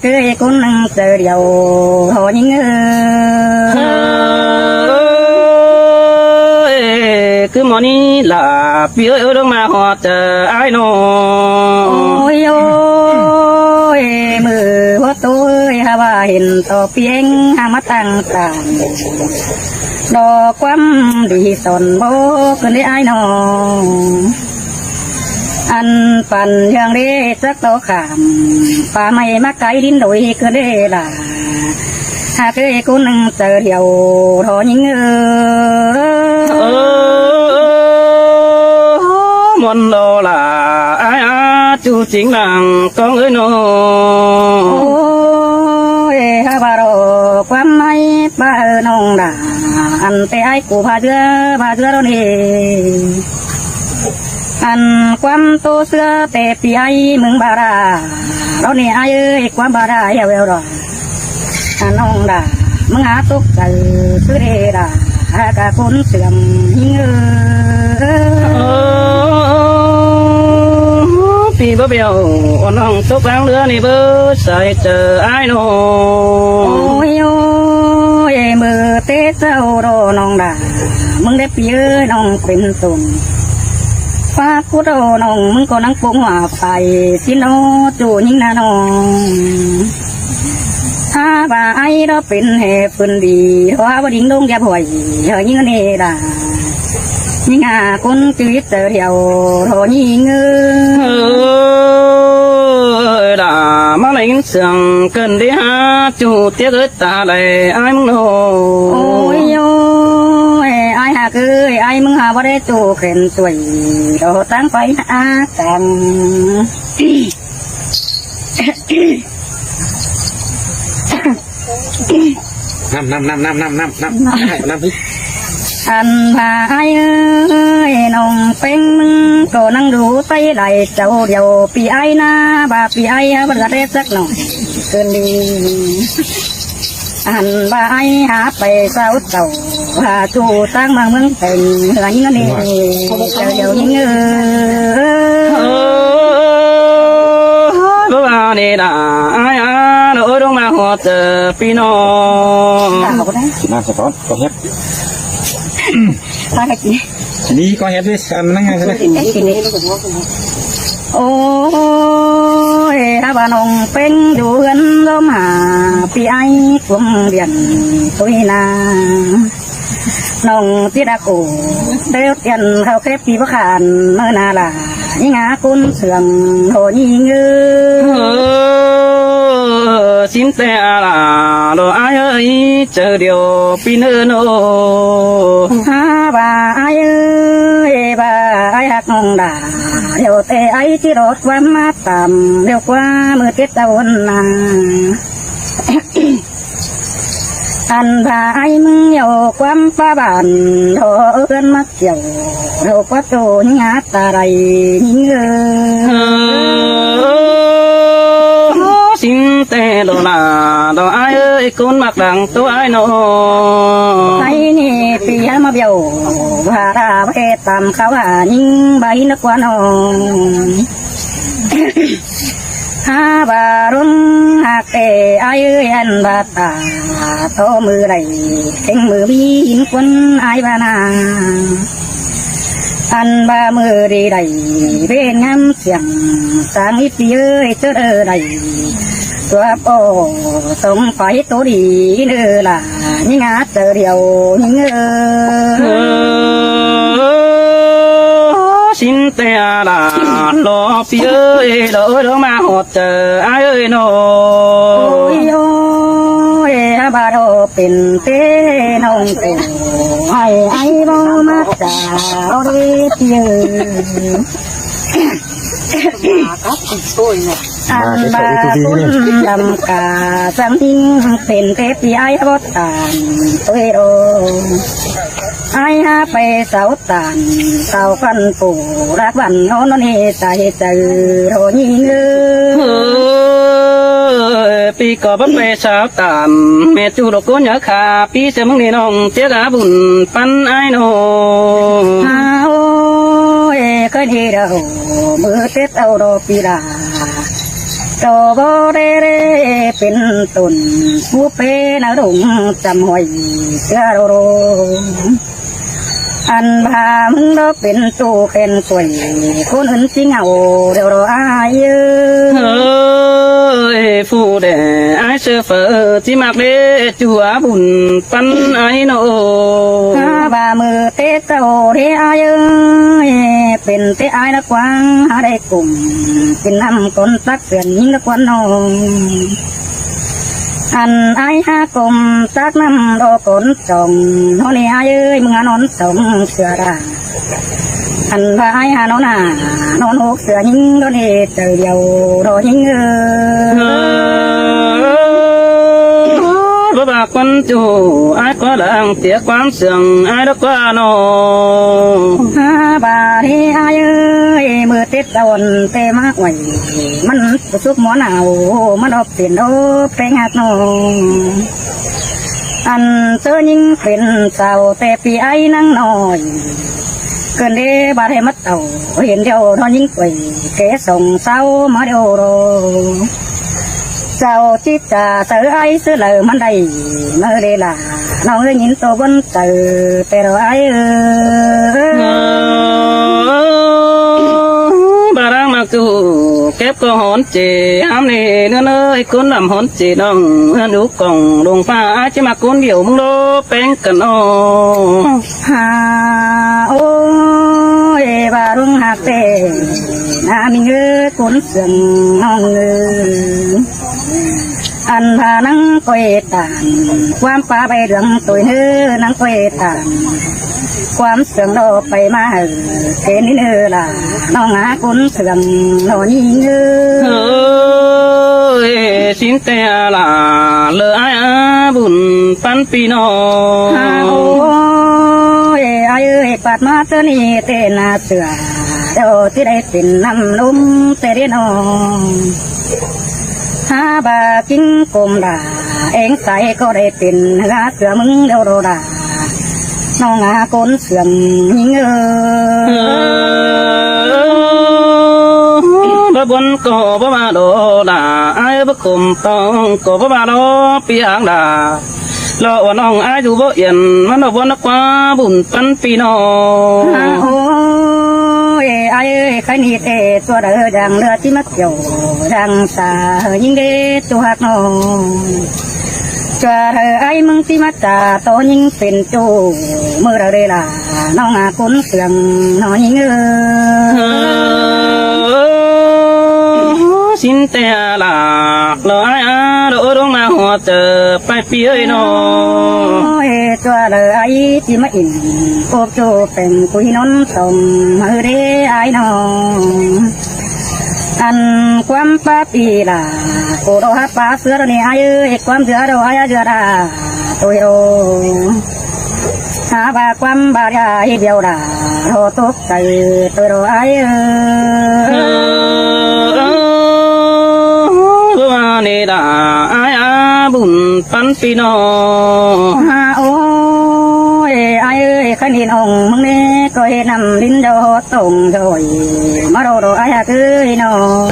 cứ con chờ điều họ những cứ món đi là phía ở đâu mà họ chờ ai nó ôi ôi mưa hoa tôi ha bà hình to pieng ha mắt tăng tàn đò quắm đi sòn bố cứ để ai nó ăn phần hương đi chắc to khảm và mày mắc cái đến đôi cứ để là cứ con chờ điều họ những món đó là ai chú chính là con ơi nó ôi ha bà đồ quắm mấy bà nông đã ăn té ai của bà dưa đó nè ăn quắm tô xưa té pi ai mừng bà ra đó nè ai ơi quắm bà ra heo heo rồi ăn nông đã mừng á tốt từ xưa đây đã cả con sườn vì bơ bèo on hồng tốt áo nữa này bơ sai chờ ai nó ôi ôi mưa tết sau đồ nông đã mừng đẹp phía nôngเป็นตุนฟ้าคุดโดนองมึงก็นั่งปุงหัวไปสิโนจูยิ่งนาน้องถ้าบ่าไอ้เราเป็นเหตุผลดีว่าบ่ดิ้งดงอย่าบ่อยเฮายิ่งนี่ล่ะยิ่งหาคนชีวิตเดียวโหยิ่งđã mang lên sườn cần đi ha chủ tiếc ơi ta lại ai muốn hồ ôi ôi aiหาคือไอ้มึงหาบ่ได้จูเข็นสวยโดตั้งไปอาแต่งน้ำพี่ อันพาไอ้เอ้ยน้องเป็นมึงก็นั่งดูไปไหลเจ้าเดียวปีไอ้นะบาปีไอ้บัดเด็ดสักหน่อยเกินดีอันบาไอ้หาไปเศร้าเจ้าหาจูตั้งมาเมืองเป็นหลังนี่เจ้าเดียวยิ่งbố bà này đã ai ở đâu mà họ chờ pinoน้ำสะท้อนก็เฮ็ด ถ้าใครกิน นี่ก็เฮ็ดด้วยกันนั่งไงกันเลย กินนี่โอ้ยถ้าบ้านองเป็นอยู่กันล้มหาปีไอ้กลมเรียนตุยนาน้องที่ดากูเดียวเตียนเขาแค่ปีประคานเมื่อนาล่ะยิ่งหาคุณเสื่อมโหยิ่งxin te là đồ ai ơi chờ điều pin nô ha bà ai ơi bà ai hạt nông đà điều tê ấy chỉ đốt qua mát tầm điều qua mưa tiết tàu nà anh bà ai mừng nhiều quắm phá bản đồ ơn mắt chiều đồ quá trồ những ngát ta đầy những xin te đồ là đồ ai ơi con mặc đằng tôi ai nô ai nè pì mà biểu và đã về tầm khảo hà nhưng bay nó quá nồng ha bà rung hạt tề ai ơi anh bà ta to mưa đầy cánh mưa bin quân ai bà na anh ba mưa đi đầy bên ngắm xiềng sáng ít ơi chớ đơ đầyตัวโปสมไฟตัวดีเนื้อละยิ่งอาเจอเดียวยิ่งxin te là lo pi ơi đỡ đỡ mà họ chờ ai ơi nó โอ้ยโอ้ยบาโดเป็นเต้น้องเต้ไอ้บ่มาจ่าเอาดีเพียอันบาคุณลำกาสังทิ้งเป็นเทปีไอ้บดตานตัวโรไอ้หาไปเสาตานเสาฟันปูรักวันโน้นนี่ใจเจอโรยิงปีก็บันไปสาวตานแม่จูดอกก้นยาขาปีเสมึงนี่น้องเจ้าบุญปันไอ้โน โอ้ยก็ดีเรามือเต็ดเอาโรปีดาโตโบเรเร เป็นตุนผู้เป็นอรุณจำหอยเสือโรอันพามึงดอกเป็นตู้เป็นสวยคนอื่นสิเหงาเดี๋ยวรออายเอ้ย เฮ้ยผู้แด่ไอเสือเฟอที่มักเดจัวบุญปันไอโน ข้าบ่ามือเตะเจ้าเทอายเอ้ยเป็นเตะอายละกวางหาได้กลุ่มเป็นน้ำก้นตักเสือนยิงละกวนน้องอันไอายหากลมตักน้ำดอกก้นจงโนนี่อายเอ้ยมึงนอนสมเสือดาอันว่าไอายหานอนนอนหกเสือยิงโนนี่เจอเดียวรอยิงบ่บากคนจูไอ้ก็ดังเสียความเสื่องไอ้ดอกว่าน้อง ฮาบาเฮอายเอ้ยมือติดตนเตมากไว้มันสุกหมอนเอามันออกเปลี่ยนโอแปลงหักน้องอันเจอยิงเป็นสาวแต่ปีไอ้นั่งน้อยเกินเดบาดให้มัดเต่าเห็นเดียวนอนยิงไปแกส่งเศร้ามาเดียวรอเจ้าจิตจ่าเสือไอ้เสือเหลือมันได้เมื่อเดล่ะน้องได้ยินตัวบนเจอแต่เราไอ้บารังมาจูเก็บก็หอนเจห้ามนี่เนื้อเนยคนลำหอนเจน้องนุกกล่องลงฟ้าจะมาคนเดียวมึงโลแป้งกันอ้อ ฮาโอ้ยบารุงหักเตนามีเงือคนเสียงน้องเงืออันพานังก้อยตานความป้าไปเรื่องตัวเนื้อนังก้อยตานความเสื่อมโลไปมาเกนี่เนื้อล่ะน้องหาคนเสื่อมโนนี่เงือ เฮ้ยสินแต่ละเลอไอ้อาบุญปันปีน้อง ฮาโอ้ยไอ้เอ้ยปัดมาเจอนี่เตนาเสือเจ้าที่ได้เป็นน้ำนุ่มเตเรนองหาบากินกลมด่าเองใส่ก็ได้เป็นหาเสือมึงเดียวโรดาน้องหาคนเสื่อมยิงบ่บนก็บ่มาโดดาไอ้บ่คุมต้องก็บ่มาโดปีอ่างดารอว่าน้องไอ้อยู่บ่เอียนมันบ่นักว่าบุญปันปีน้อง โอ้ยไอ้ใครนี่เตตัวเดือดังเรือที่มักเกี่ยวดังสายิงเดตัวหักน้องจัวเธอไอ้มึงที่มาจ่าโตยิงเป็นจูมือเราได้ล่ะน้องหาคนเสื่อมน้องยิงสินแต่ละรอไอ้อาโดดงมาหัวเจอไปปีเอ้ยน้อง โอ้ยตัวเลยไอ้ที่มาอินโอบจูเป็นกุยนนสมมือเดไอ้น้องอันความป้าปีล่ะโกโดฮับป้าเสือนี่ไอ้ความเสือเราไอ้เสือดาตัวโยหาบาความบาดาเดียวดาโทตกใจตัวเราไอ้ว่านี่ดาไอ้อาบุญปันปีน้อง ฮาโอ้ยไอ้ขันหินองมึงนี่ก็เห็นนำลิ้นโดตรงโดยมาโดไอ้คือน้อง